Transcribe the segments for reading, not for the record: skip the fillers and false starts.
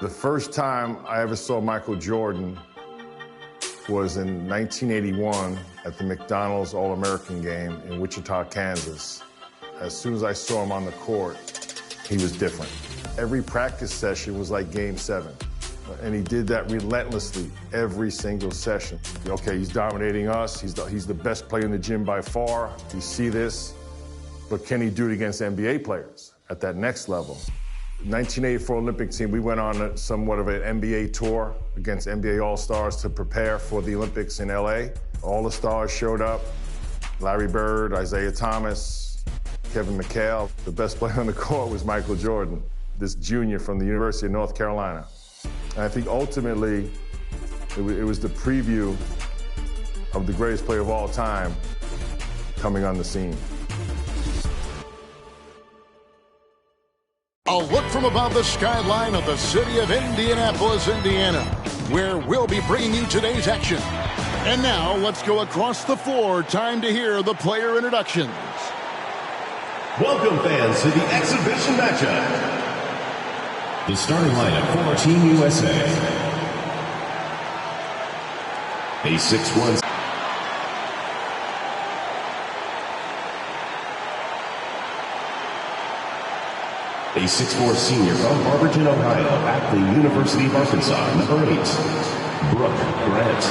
The first time I ever saw Michael Jordan was in 1981 at the McDonald's All-American game in Wichita, Kansas. As soon as I saw him on the court, he was different. Every practice session was like Game 7. And he did that relentlessly every single session. Okay, he's dominating us. He's the best player in the gym by far. You see this. But can he do it against NBA players at that next level? 1984 Olympic team, we went on somewhat of an NBA tour against NBA All-Stars to prepare for the Olympics in LA. All the stars showed up. Larry Bird, Isaiah Thomas, Kevin McHale. The best player on the court was Michael Jordan, this junior from the University of North Carolina. And I think ultimately it was the preview of the greatest player of all time coming on the scene. A look from above the skyline of the city of Indianapolis, Indiana, where we'll be bringing you today's action. And now, let's go across the floor. Time to hear the player introductions. Welcome, fans, to the exhibition matchup. The starting lineup for Team USA. A 6'1". A 6'4" senior from Barberton, Ohio, at the University of Arkansas, number 8, Brooke Grant.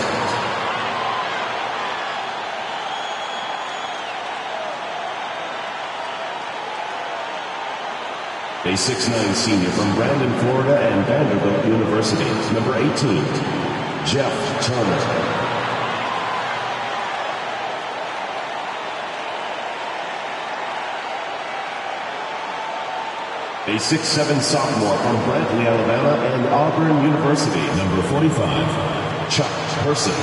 A 6'9" senior from Brandon, Florida, and Vanderbilt University, number 18, Jeff Turner. A 6'7" sophomore from Brantley, Alabama, and Auburn University, number 45, Chuck Person.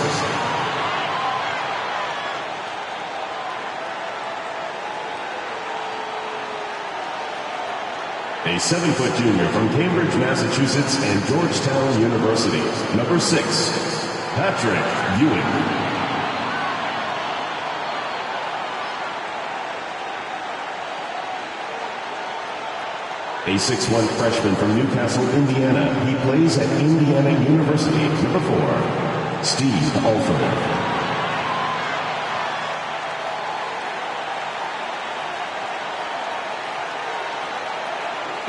A 7-foot junior from Cambridge, Massachusetts, and Georgetown University, number 6, Patrick Ewing. A 6'1" freshman from Newcastle, Indiana. He plays at Indiana University, number 4, Steve Alford.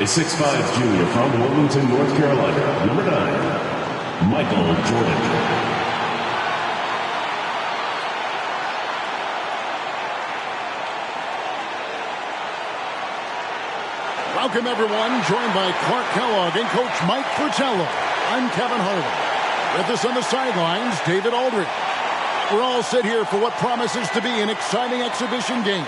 A 6'5" junior from Wilmington, North Carolina, number 9, Michael Jordan. Welcome, everyone. Joined by Clark Kellogg and Coach Mike Fratello. I'm Kevin Harlan. With us on the sidelines, David Aldridge. We're all set here for what promises to be an exciting exhibition game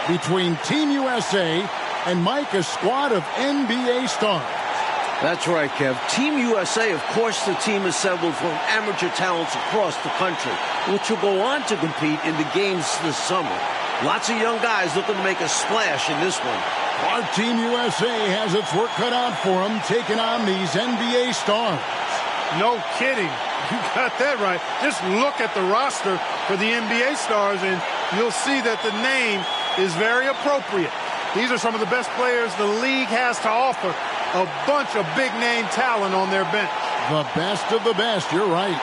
between Team USA and Mike, a squad of NBA stars. That's right, Kev. Team USA, of course, the team assembled from amateur talents across the country, which will go on to compete in the games this summer. Lots of young guys looking to make a splash in this one. Our Team USA has its work cut out for them, taking on these NBA stars. No kidding. You got that right. Just look at the roster for the NBA stars, and you'll see that the name is very appropriate. These are some of the best players the league has to offer. A bunch of big-name talent on their bench. The best of the best, you're right.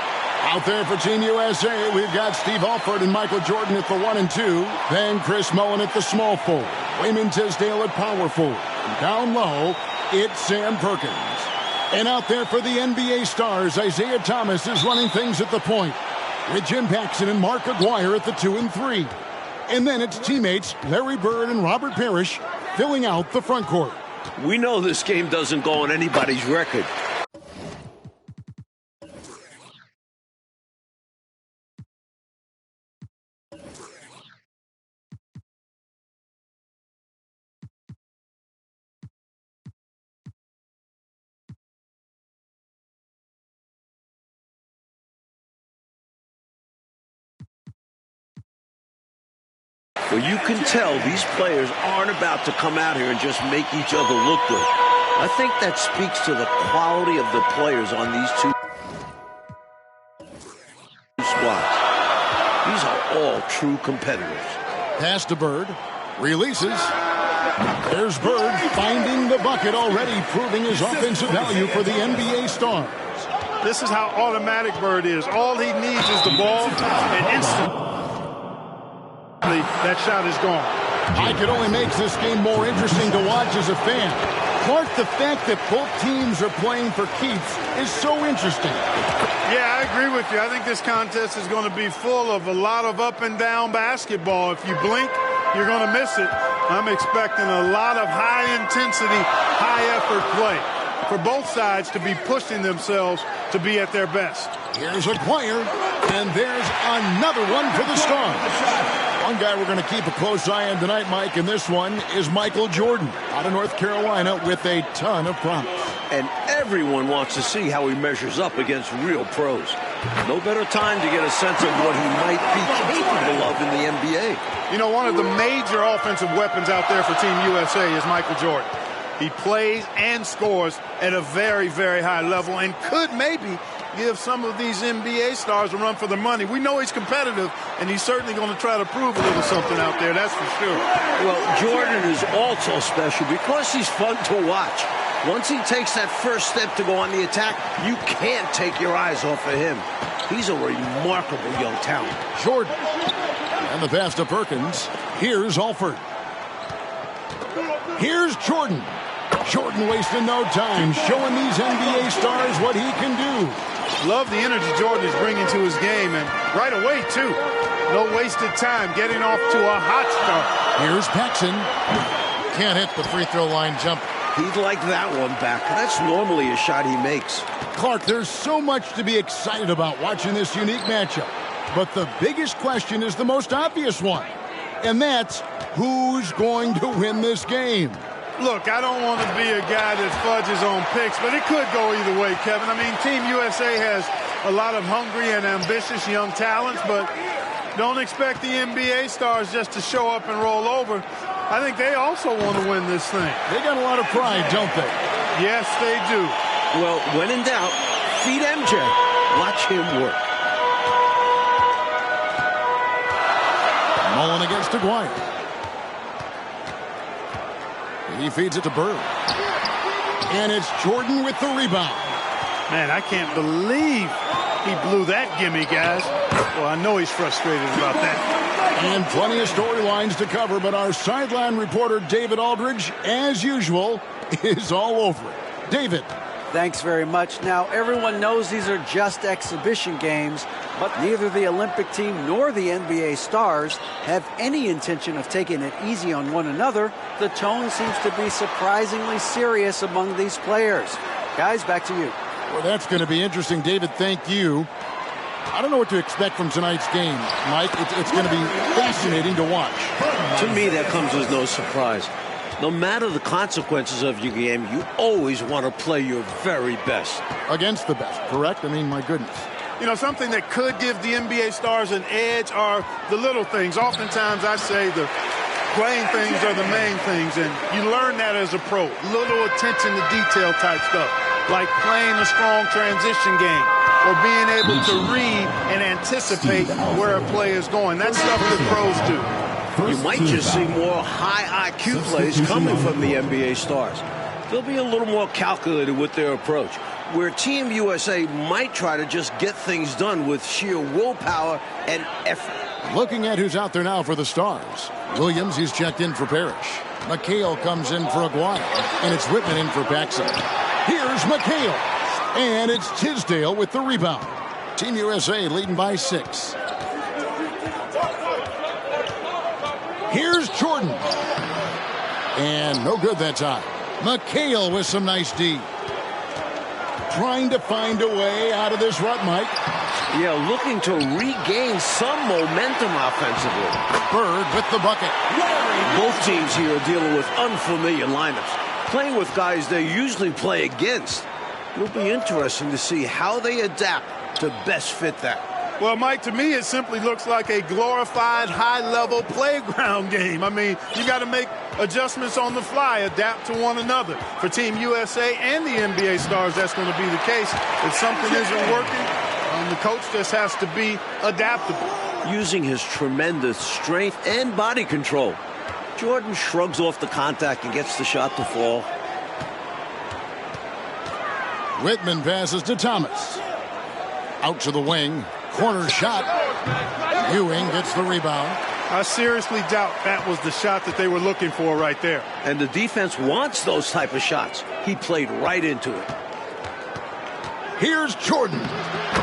Out there for Team USA, we've got Steve Alford and Michael Jordan at the 1 and 2. Then Chris Mullin at the small forward. Wayman Tisdale at power forward. And down low, it's Sam Perkins. And out there for the NBA stars, Isaiah Thomas is running things at the point, with Jim Paxson and Mark Aguirre at the 2 and 3. And then it's teammates Larry Bird and Robert Parrish filling out the front court. We know this game doesn't go on anybody's record. Well, you can tell these players aren't about to come out here and just make each other look good. I think that speaks to the quality of the players on these two squads. These are all true competitors. Pass to Bird. Releases. There's Bird finding the bucket already, proving his offensive value for the NBA Stars. This is how automatic Bird is. All he needs is the ball, and instantly that shot is gone. It only makes this game more interesting to watch as a fan. Clark, the fact that both teams are playing for keeps is so interesting. Yeah, I agree with you. I think this contest is going to be full of a lot of up and down basketball. If you blink, you're going to miss it. I'm expecting a lot of high-intensity, high-effort play for both sides to be pushing themselves to be at their best. Here's Aguirre, and there's another one for the Stars. One guy we're going to keep a close eye on tonight, Mike, and this one is Michael Jordan out of North Carolina with a ton of promise. And everyone wants to see how he measures up against real pros. No better time to get a sense of what he might be capable of in the NBA. You know, one of the major offensive weapons out there for Team USA is Michael Jordan. He plays and scores at a very, very high level and could maybe give some of these NBA stars a run for their money. We know he's competitive, and he's certainly going to try to prove a little something out there, that's for sure. Well, Jordan is also special because he's fun to watch. Once he takes that first step to go on the attack, you can't take your eyes off of him. He's a remarkable young talent. Jordan. And the pass to Perkins. Here's Alford. Here's Jordan. Jordan wasting no time, showing these NBA stars what he can do. Love the energy Jordan is bringing to his game, and right away, too. No wasted time getting off to a hot start. Here's Paxson. Can't hit the free throw line jump. He'd like that one back. That's normally a shot he makes. Clark, there's so much to be excited about watching this unique matchup. But the biggest question is the most obvious one. And that's, who's going to win this game? Look, I don't want to be a guy that fudges on picks, but it could go either way, Kevin. I mean, Team USA has a lot of hungry and ambitious young talents, but don't expect the NBA stars just to show up and roll over. I think they also want to win this thing. They got a lot of pride, don't they? Yes, they do. Well, when in doubt, feed MJ. Watch him work. Mullen against Aguirre. He feeds it to Bird. And it's Jordan with the rebound. Man, I can't believe he blew that gimme, guys. Well, I know he's frustrated about that. And plenty of storylines to cover, but our sideline reporter, David Aldridge, as usual, is all over it. David. Thanks very much. Now, everyone knows these are just exhibition games, but neither the Olympic team nor the NBA stars have any intention of taking it easy on one another. The tone seems to be surprisingly serious among these players. Guys, back to you. Well, that's going to be interesting. David, thank you. I don't know what to expect from tonight's game, Mike. It's going to be fascinating to watch. To me, that comes as no surprise. No matter the consequences of your game, you always want to play your very best. Against the best, correct? I mean, my goodness. You know, something that could give the NBA stars an edge are the little things. Oftentimes, I say the playing things are the main things, and you learn that as a pro. Little attention to detail type stuff, like playing a strong transition game or being able to read and anticipate where a play is going. That's stuff that pros do. You might just see more high IQ plays coming from the NBA stars. They'll be a little more calculated with their approach, where Team USA might try to just get things done with sheer willpower and effort. Looking at who's out there now for the Stars. Williams, he's checked in for Parrish. McHale comes in for Aguirre, and it's Whitman in for Paxson. Here's McHale, and it's Tisdale with the rebound. Team USA leading by 6. Here's Jordan. And no good that time. McHale with some nice D. Trying to find a way out of this rut, Mike. Yeah, looking to regain some momentum offensively. Bird with the bucket. Both teams here are dealing with unfamiliar lineups, playing with guys they usually play against. It'll be interesting to see how they adapt to best fit that. Well, Mike, to me, it simply looks like a glorified high-level playground game. I mean, you got to make adjustments on the fly, adapt to one another. For Team USA and the NBA stars, that's going to be the case. If something isn't working, the coach just has to be adaptable. Using his tremendous strength and body control, Jordan shrugs off the contact and gets the shot to fall. Whitman passes to Thomas. Out to the wing. Corner shot. Ewing gets the rebound. I seriously doubt that was the shot that they were looking for right there. And the defense wants those type of shots. He played right into it. Here's Jordan.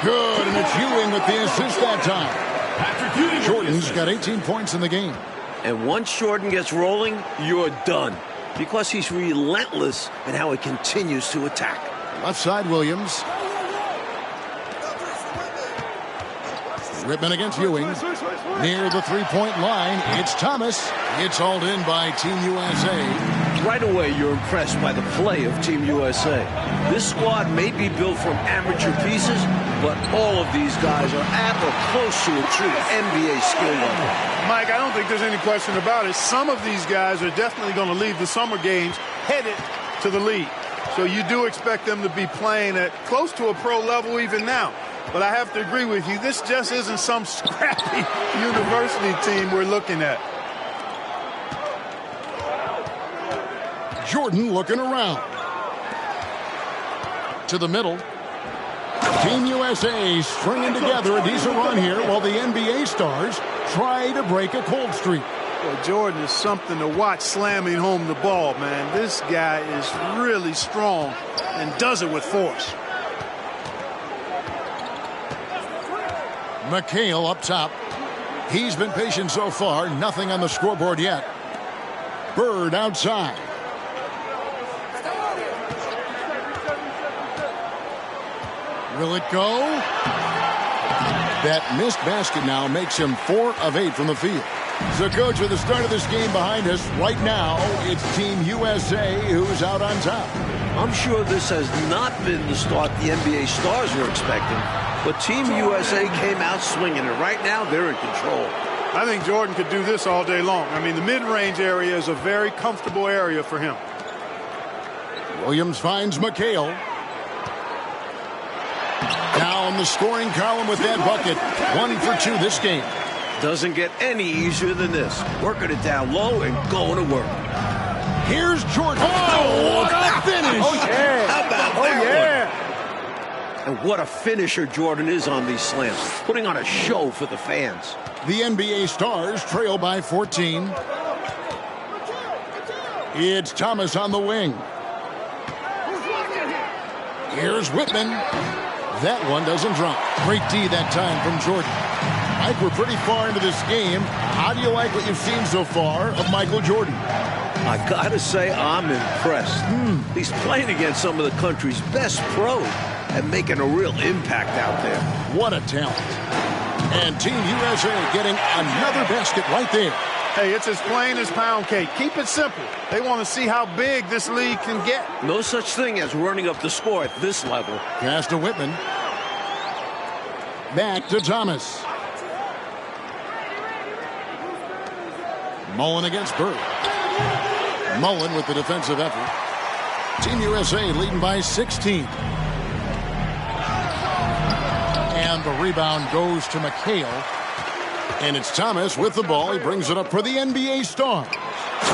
Good, and it's Ewing with the assist that time. Jordan's got 18 points in the game. And once Jordan gets rolling, you're done. Because he's relentless in how he continues to attack. Left side, Williams. Whitman against Ewing. Near the three-point line, it's Thomas. It's hauled in by Team USA. Right away, you're impressed by the play of Team USA. This squad may be built from amateur pieces, but all of these guys are at or close to a true NBA skill level. Mike, I don't think there's any question about it. Some of these guys are definitely going to leave the summer games headed to the league. So you do expect them to be playing at close to a pro level even now. But I have to agree with you, this just isn't some scrappy university team we're looking at. Jordan looking around. To the middle. Team USA stringing together a decent run here while the NBA stars try to break a cold streak. Well, Jordan is something to watch slamming home the ball, man. This guy is really strong and does it with force. McHale up top. He's been patient so far. Nothing on the scoreboard yet. Bird outside. Will it go? That missed basket now makes him 4 of 8 from the field. So, Coach, with the start of this game behind us, right now, it's Team USA who's out on top. I'm sure this has not been the start the NBA stars were expecting, but Team USA came out swinging, and right now they're in control. I think Jordan could do this all day long. I mean, the mid-range area is a very comfortable area for him. Williams finds McHale. Down the scoring column with that bucket. 1 for 2 this game. Doesn't get any easier than this. Working it down low and going to work. Here's Jordan. Oh, what a finish. Oh, yeah. How about that one? And what a finisher Jordan is on these slams. Putting on a show for the fans. The NBA stars trail by 14. It's Thomas on the wing. Here's Whitman. That one doesn't drop. Great D that time from Jordan. Mike, we're pretty far into this game. How do you like what you've seen so far of Michael Jordan? I gotta say, I'm impressed. He's playing against some of the country's best pros and making a real impact out there. What a talent. And Team USA getting another basket right there. Hey, it's as plain as pound cake. Keep it simple. They want to see how big this league can get. No such thing as running up the score at this level. Pass to Whitman. Back to Thomas. Mullen against Bird. Mullen with the defensive effort. Team USA leading by 16. And the rebound goes to McHale. And it's Thomas with the ball. He brings it up for the NBA stars.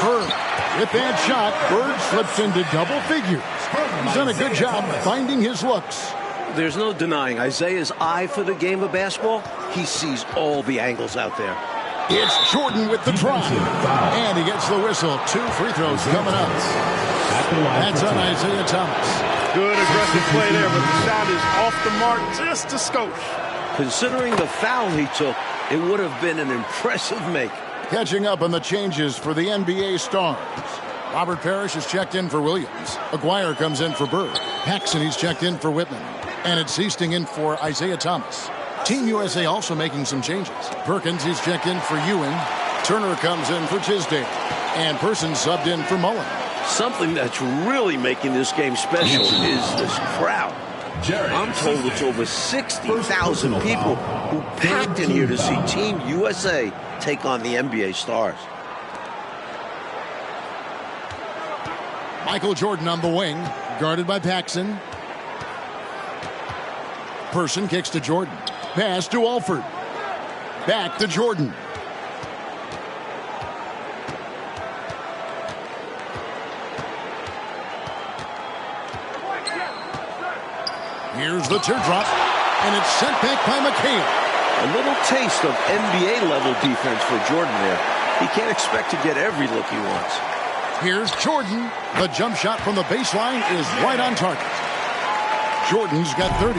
Bird with that shot. Bird slips into double figures. He's done a good job finding his looks. There's no denying Isaiah's eye for the game of basketball. He sees all the angles out there. It's Jordan with the try. And he gets the whistle. 2 free throws coming up. That's on Isaiah Thomas. Good aggressive play there, but the shot is off the mark just a skosh. Considering the foul he took, it would have been an impressive make. Catching up on the changes for the NBA stars. Robert Parrish is checked in for Williams. Aguirre comes in for Bird. Paxson, he's checked in for Whitman. And it's Easting in for Isaiah Thomas. Team USA also making some changes. Perkins, he's checked in for Ewing. Turner comes in for Tisdale. And Person subbed in for Mullen. Something that's really making this game special is this crowd. I'm told it's over 60,000 people who packed in here to see Team USA take on the NBA stars. Michael Jordan on the wing, guarded by Paxson. Person kicks to Jordan. Pass to Alford. Back to Jordan. Here's the teardrop, and it's sent back by McHale. A little taste of NBA-level defense for Jordan there. He can't expect to get every look he wants. Here's Jordan. The jump shot from the baseline is right on target. Jordan's got 30.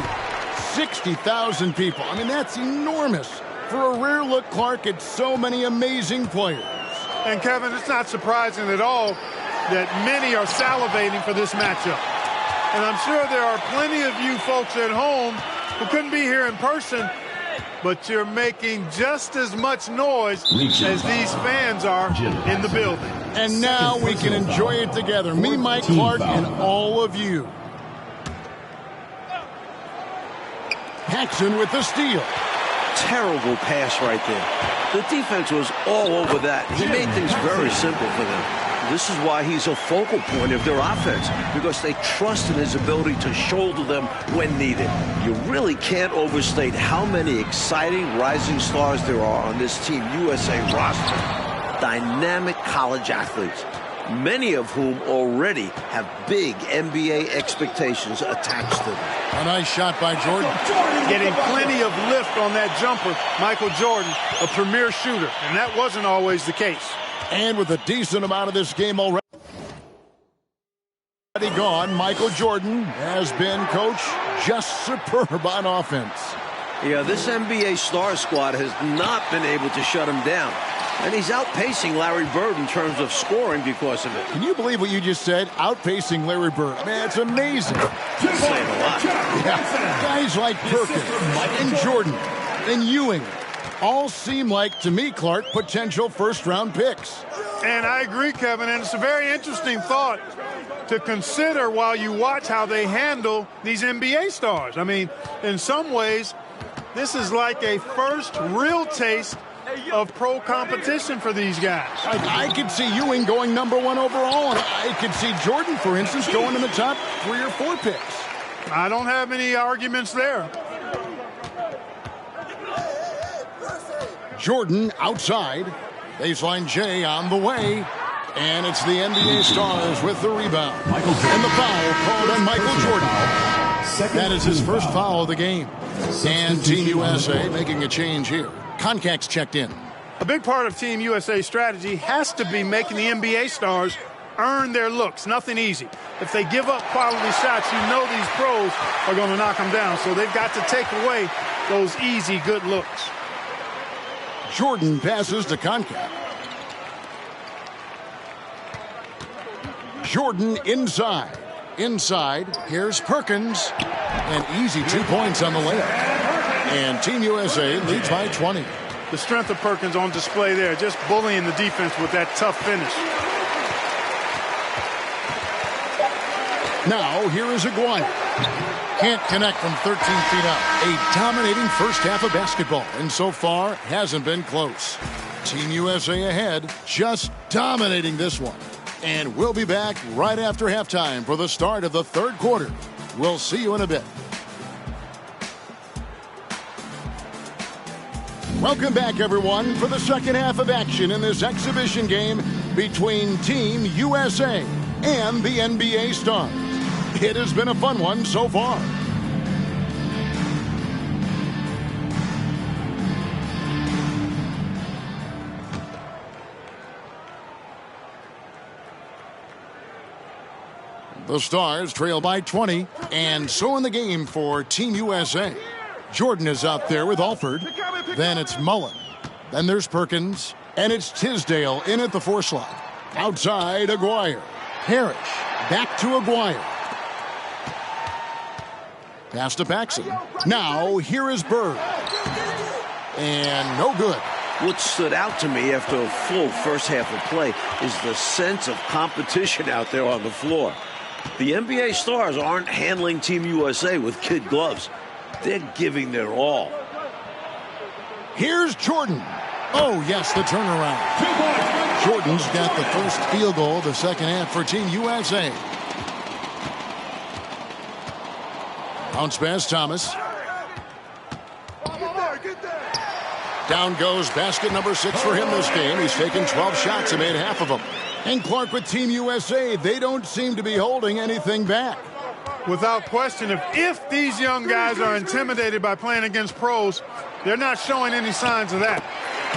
60,000 people. I mean, that's enormous. For a rare look, Clark, it's so many amazing players. And, Kevin, it's not surprising at all that many are salivating for this matchup. And I'm sure there are plenty of you folks at home who couldn't be here in person, but you're making just as much noise as these fans are in the building. And now we can enjoy it together. Me, Mike Clark, and all of you. Paxson with the steal. Terrible pass right there. The defense was all over that. He made things very simple for them. This is why he's a focal point of their offense, because they trust in his ability to shoulder them when needed. You really can't overstate how many exciting rising stars there are on this Team USA roster. Dynamic college athletes, many of whom already have big NBA expectations attached to them. A nice shot by Jordan. Getting plenty of lift on that jumper. Michael Jordan, a premier shooter, and that wasn't always the case. And with a decent amount of this game already gone, Michael Jordan has been, Coach, just superb on offense. Yeah, this NBA star squad has not been able to shut him down. And he's outpacing Larry Bird in terms of scoring because of it. Can you believe what you just said? Outpacing Larry Bird. Man, it's amazing. He's saying a lot. Yeah. Guys like Perkins and Jordan and Ewing all seem like, to me, Clark, potential first-round picks. And I agree, Kevin, and it's a very interesting thought to consider while you watch how they handle these NBA stars. I mean, in some ways, this is like a first real taste of pro competition for these guys. I could see Ewing going #1 overall, and I could see Jordan, for instance, going in the top 3 or 4 picks. I don't have any arguments there. Jordan outside. Baseline J on the way. And it's the NBA Stars with the rebound. And the foul called on Michael Jordan. That is his first foul of the game. And Team USA making a change here. Concac's checked in. A big part of Team USA's strategy has to be making the NBA stars earn their looks. Nothing easy. If they give up quality shots, you know these pros are going to knock them down. So they've got to take away those easy, good looks. Jordan passes to Concac. Jordan inside. Inside, here's Perkins. An easy 2 points on the layup. And Team USA leads by 20. The strength of Perkins on display there, just bullying the defense with that tough finish. Now, here is Aguirre. Can't connect from 13 feet out. A dominating first half of basketball, and so far hasn't been close. Team USA ahead, just dominating this one. And we'll be back right after halftime for the start of the third quarter. We'll see you in a bit. Welcome back, everyone, for the second half of action in this exhibition game between Team USA and the NBA Stars. It has been a fun one so far. The Stars trail by 20, and so in the game for Team USA. Jordan is out there with Alford. Then it's Mullen. Then there's Perkins. And it's Tisdale in at the 4 slot. Outside, Aguirre. Parrish. Back to Aguirre. Pass to Paxson. Now, here is Bird. And no good. What stood out to me after a full first half of play is the sense of competition out there on the floor. The NBA Stars aren't handling Team USA with kid gloves. They're giving their all. Here's Jordan. Oh, yes, the turnaround. Jordan's got the first field goal of the second half for Team USA. Bounce pass, Thomas. Down goes basket number 6 for him this game. He's taken 12 shots and made half of them. And Clark with Team USA, they don't seem to be holding anything back. Without question, if these young guys are intimidated by playing against pros, they're not showing any signs of that.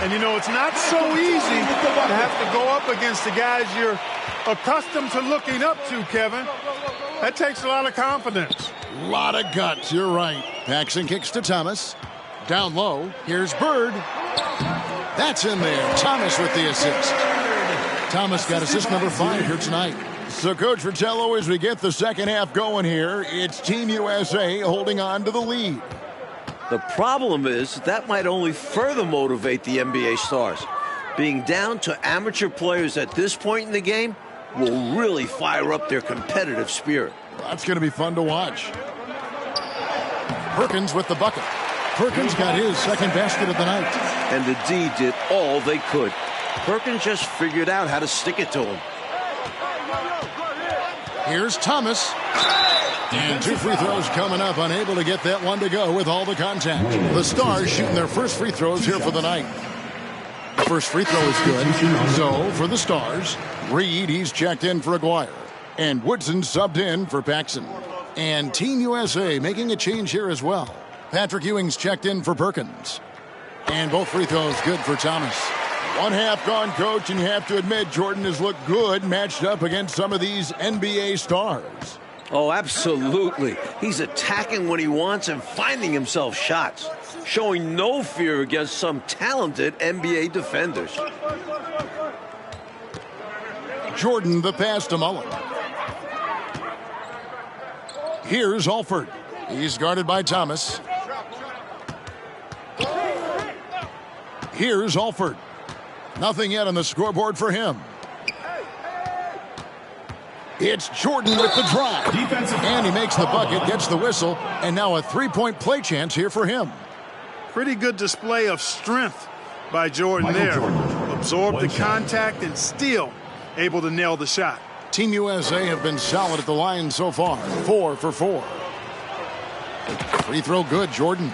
And, you know, it's not so easy to have to go up against the guys you're accustomed to looking up to, Kevin. That takes a lot of confidence. A lot of guts, you're right. Paxson kicks to Thomas. Down low, here's Bird. That's in there. Thomas with the assist. Thomas got assist number 5 here tonight. So, Coach Fratello, as we get the second half going here, it's Team USA holding on to the lead. The problem is that might only further motivate the NBA stars. Being down to amateur players at this point in the game will really fire up their competitive spirit. That's going to be fun to watch. Perkins with the bucket. Perkins got his second basket of the night. And the D did all they could. Perkins just figured out how to stick it to him. Here's Thomas. And 2 free throws coming up. Unable to get that one to go with all the contact. The Stars shooting their first free throws here for the night. The first free throw is good. So, for the Stars, Reed, he's checked in for Aguirre. And Woodson subbed in for Paxson. And Team USA making a change here as well. Patrick Ewing's checked in for Perkins. And both free throws good for Thomas. One half gone, Coach, and you have to admit Jordan has looked good matched up against some of these NBA stars. Oh, absolutely. He's attacking when he wants and finding himself shots, showing no fear against some talented NBA defenders. Jordan the pass to Mullen. Here's Alford. He's guarded by Thomas. Here's Alford. Nothing yet on the scoreboard for him. It's Jordan with the drive. And he makes the bucket, gets the whistle, and now a three-point play chance here for him. Pretty good display of strength by Jordan there. Absorbed the contact and still able to nail the shot. Team USA have been solid at the line so far. 4 for 4. Free throw good, Jordan.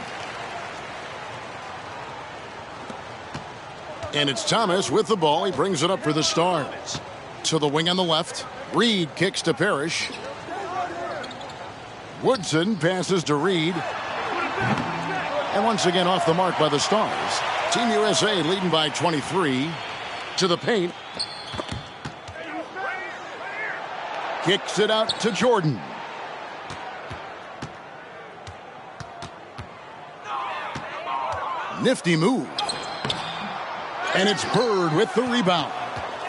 And it's Thomas with the ball. He brings it up for the Stars. To the wing on the left. Reed kicks to Parrish. Woodson passes to Reed. And once again off the mark by the Stars. Team USA leading by 23. To the paint. Kicks it out to Jordan. Nifty move. And it's Bird with the rebound.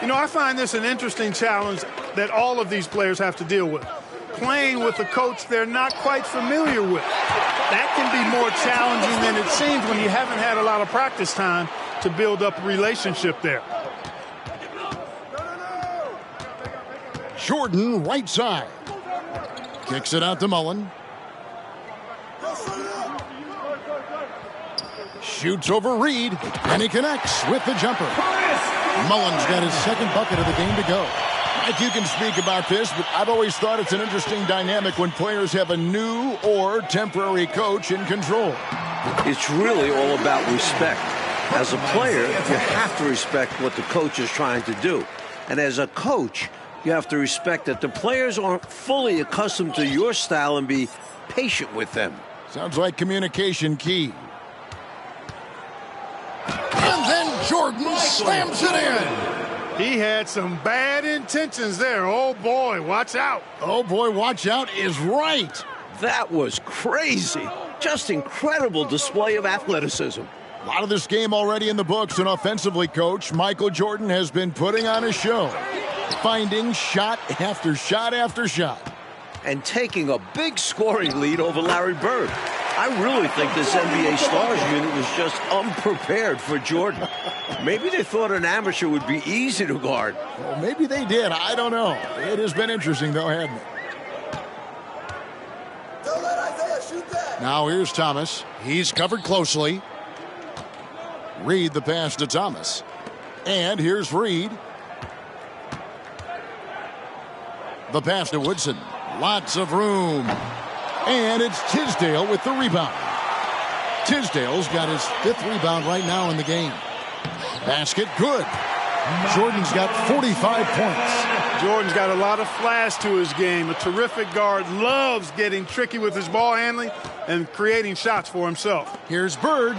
You know, I find this an interesting challenge that all of these players have to deal with. Playing with a coach they're not quite familiar with. That can be more challenging than it seems when you haven't had a lot of practice time to build up a relationship there. Jordan right side. Kicks it out to Mullen. Shoots over Reed, and he connects with the jumper. Mullen's got his second bucket of the game to go. Mike, you can speak about this, but I've always thought it's an interesting dynamic when players have a new or temporary coach in control. It's really all about respect. As a player, you have to respect what the coach is trying to do. And as a coach, you have to respect that the players aren't fully accustomed to your style and be patient with them. Sounds like communication key. And then Jordan slams it in. He had some bad intentions there. Oh, boy, watch out. Oh, boy, watch out is right. That was crazy. Just incredible display of athleticism. A lot of this game already in the books, and offensively, Coach Michael Jordan has been putting on a show. Finding shot after shot after shot. And taking a big scoring lead over Larry Bird. I really think this NBA Stars unit was just unprepared for Jordan. Maybe they thought an amateur would be easy to guard. Well, maybe they did. I don't know. It has been interesting, though, hasn't it? Don't let Isaiah shoot that. Now here's Thomas. He's covered closely. Reed the pass to Thomas. And here's Reed. The pass to Woodson. Lots of room. And it's Tisdale with the rebound. Tisdale's got his 5th rebound right now in the game. Basket good. Jordan's got 45 points. Jordan's got a lot of flash to his game. A terrific guard, loves getting tricky with his ball handling and creating shots for himself. Here's Bird.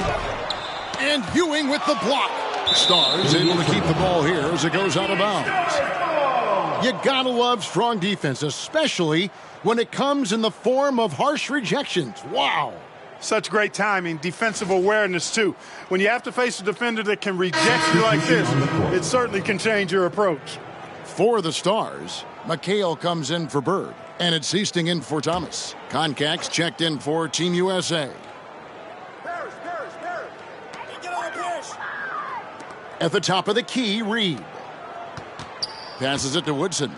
And Ewing with the block. Stars able to keep the ball here as it goes out of bounds. You gotta love strong defense, especially when it comes in the form of harsh rejections. Wow. Such great timing, defensive awareness, too. When you have to face a defender that can reject you like this, it certainly can change your approach. For the Stars, McHale comes in for Bird, and it's Easting in for Thomas. Concax checked in for Team USA. At the top of the key, Reed. Passes it to Woodson.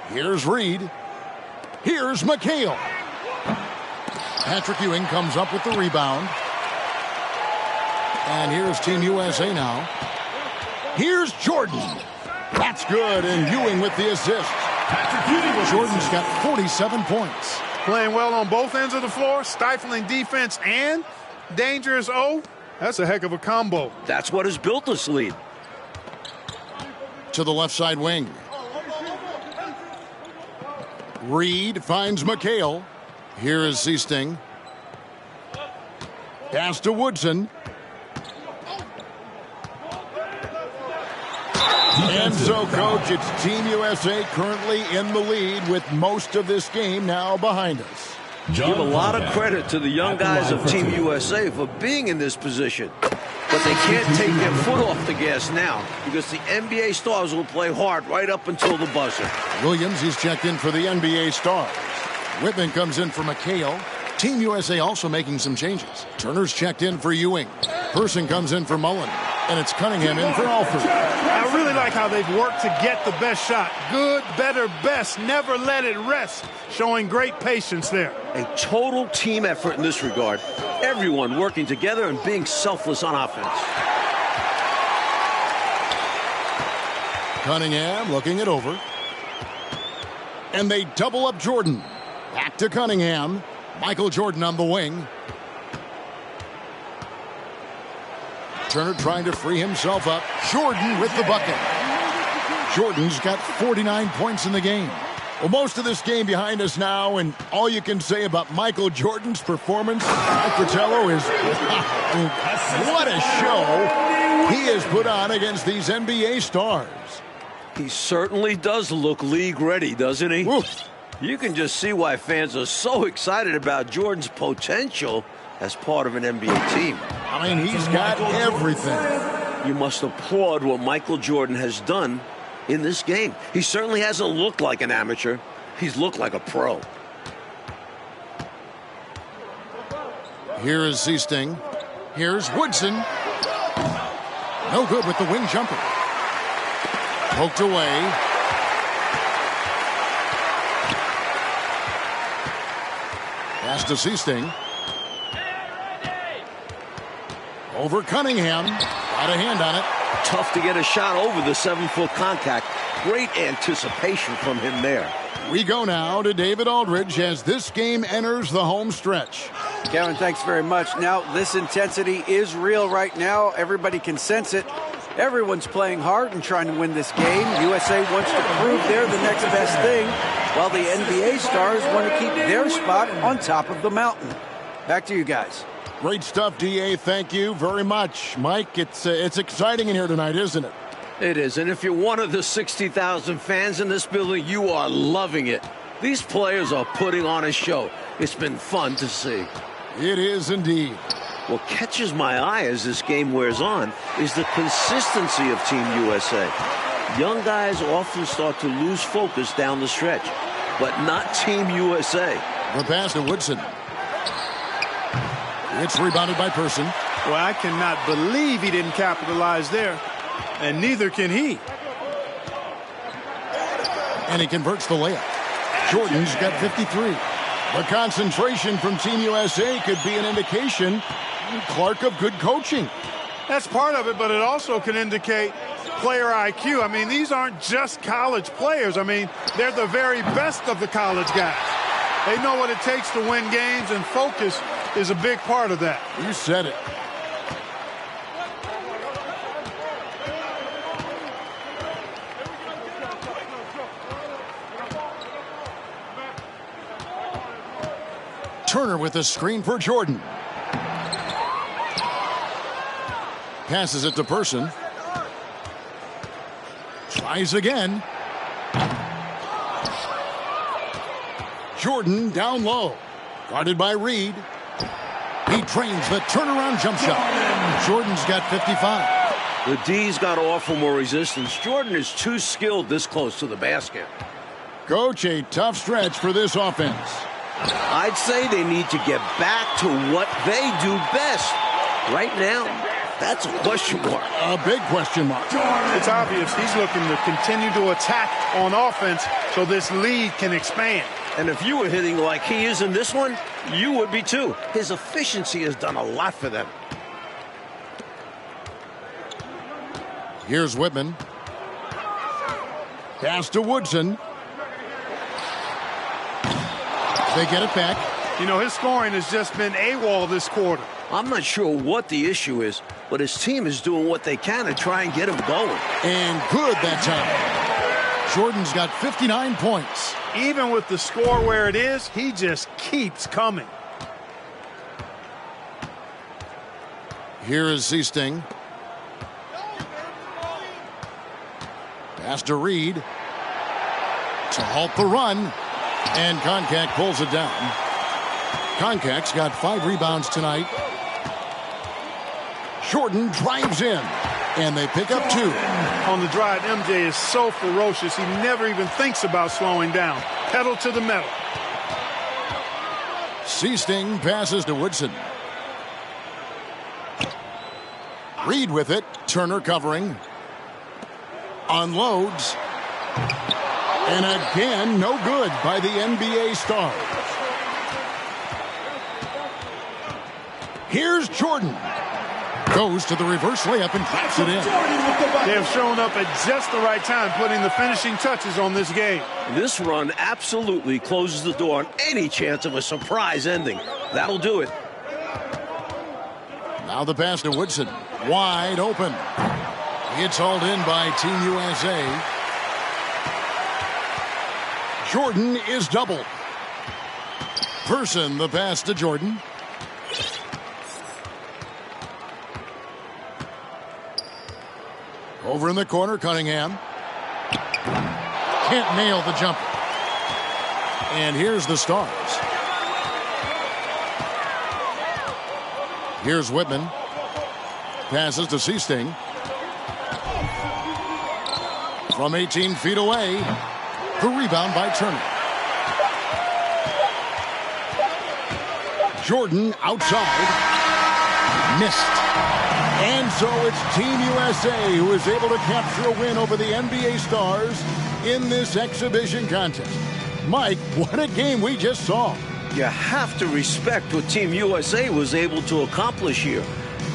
Here's Reed. Here's McHale. Patrick Ewing comes up with the rebound. And here's Team USA now. Here's Jordan. That's good, and Ewing with the assist. Jordan's got 47 points. Playing well on both ends of the floor, stifling defense and dangerous O. That's a heck of a combo. That's what has built this lead. To the left side wing. Reed finds McHale. Here is Seasting. Pass to Woodson. And so, Coach, it's Team USA currently in the lead with most of this game now behind us. Give a lot of credit to the young guys of Team USA for being in this position. But they can't take their foot off the gas now because the NBA Stars will play hard right up until the buzzer. Williams, he's checked in for the NBA Stars. Whitman comes in for McHale. Team USA also making some changes. Turner's checked in for Ewing. Person comes in for Mullen. And it's Cunningham in for Alford. I really like how they've worked to get the best shot. Good, better, best. Never let it rest. Showing great patience there. A total team effort in this regard. Everyone working together and being selfless on offense. Cunningham looking it over. And they double up Jordan. Back to Cunningham. Michael Jordan on the wing. Turner trying to free himself up. Jordan with the bucket. Jordan's got 49 points in the game. Well, most of this game behind us now, and all you can say about Michael Jordan's performance, Mike Fratello, is what a show he has put on against these NBA stars. He certainly does look league ready, doesn't he? Oof. You can just see why fans are so excited about Jordan's potential as part of an NBA team. I mean, he's got everything. You must applaud what Michael Jordan has done in this game. He certainly hasn't looked like an amateur. He's looked like a pro. Here is Seasting. Here's Woodson. No good with the wing jumper. Poked away. Pass to Seasting. Over Cunningham. Got a hand on it. Tough to get a shot over the 7-foot contact. Great anticipation from him there. We go now to David Aldridge as this game enters the home stretch. Kevin, thanks very much. Now, this intensity is real right now. Everybody can sense it. Everyone's playing hard and trying to win this game. USA wants to prove they're the next best thing, while the NBA stars want to keep their spot on top of the mountain. Back to you guys. Great stuff, D.A. Thank you very much. Mike, it's exciting in here tonight, isn't it? It is, and if you're one of the 60,000 fans in this building, you are loving it. These players are putting on a show. It's been fun to see. It is indeed. What catches my eye as this game wears on is the consistency of Team USA. Young guys often start to lose focus down the stretch, but not Team USA. The pass to Woodson. It's rebounded by Person. Well, I cannot believe he didn't capitalize there, and neither can he. And he converts the layup. Jordan's got 53. The concentration from Team USA could be an indication, Clark, of good coaching. That's part of it, but it also can indicate player IQ. I mean, these aren't just college players. I mean, they're the very best of the college guys. They know what it takes to win games, and focus is a big part of that. You said it. Turner with a screen for Jordan. Passes it to Person. Tries again. Jordan down low. Guarded by Reed. He trains the turnaround jump shot. Jordan's got 55. The D's got to offer more resistance. Jordan is too skilled this close to the basket. Coach, a tough stretch for this offense. I'd say they need to get back to what they do best. Right now, that's a question mark. A big question mark. It's obvious he's looking to continue to attack on offense so this lead can expand. And if you were hitting like he is in this one, you would be too. His efficiency has done a lot for them. Here's Whitman. Pass to Woodson. They get it back. You know, his scoring has just been AWOL this quarter. I'm not sure what the issue is, but his team is doing what they can to try and get him going. And good that time. Jordan's got 59 points. Even with the score where it is, he just keeps coming. Here is Seasting. Pass to Reed. To halt the run. And Koncak pulls it down. Koncak's got 5 rebounds tonight. Jordan drives in. And they pick up 2. On the drive, MJ is so ferocious, he never even thinks about slowing down. Pedal to the metal. Seasting passes to Woodson. Reed with it. Turner covering. Unloads. And again, no good by the NBA Stars. Here's Jordan. Goes to the reverse layup and claps it in. They have shown up at just the right time, putting the finishing touches on this game. This run absolutely closes the door on any chance of a surprise ending. That'll do it. Now the pass to Woodson. Wide open. It's hauled in by Team USA. Jordan is doubled. Person the pass to Jordan. Over in the corner, Cunningham. Can't nail the jumper. And here's the Stars. Here's Whitman. Passes to Seasting. From 18 feet away. The rebound by Turner. Jordan outside. Missed. And so it's Team USA who is able to capture a win over the NBA Stars in this exhibition contest. Mike, what a game we just saw. You have to respect what Team USA was able to accomplish here.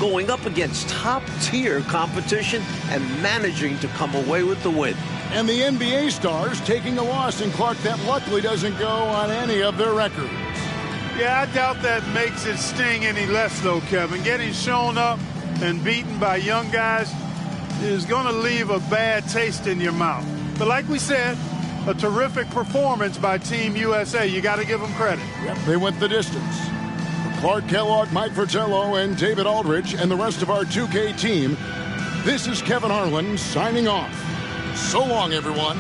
Going up against top-tier competition and managing to come away with the win. And the NBA Stars taking a loss in Clark that luckily doesn't go on any of their records. Yeah, I doubt that makes it sting any less, though, Kevin. Getting shown up and beaten by young guys is going to leave a bad taste in your mouth. But like we said, a terrific performance by Team USA. You got to give them credit. Yep, they went the distance. For Clark Kellogg, Mike Fratello, and David Aldridge, and the rest of our 2K team, this is Kevin Harlan signing off. So long, everyone.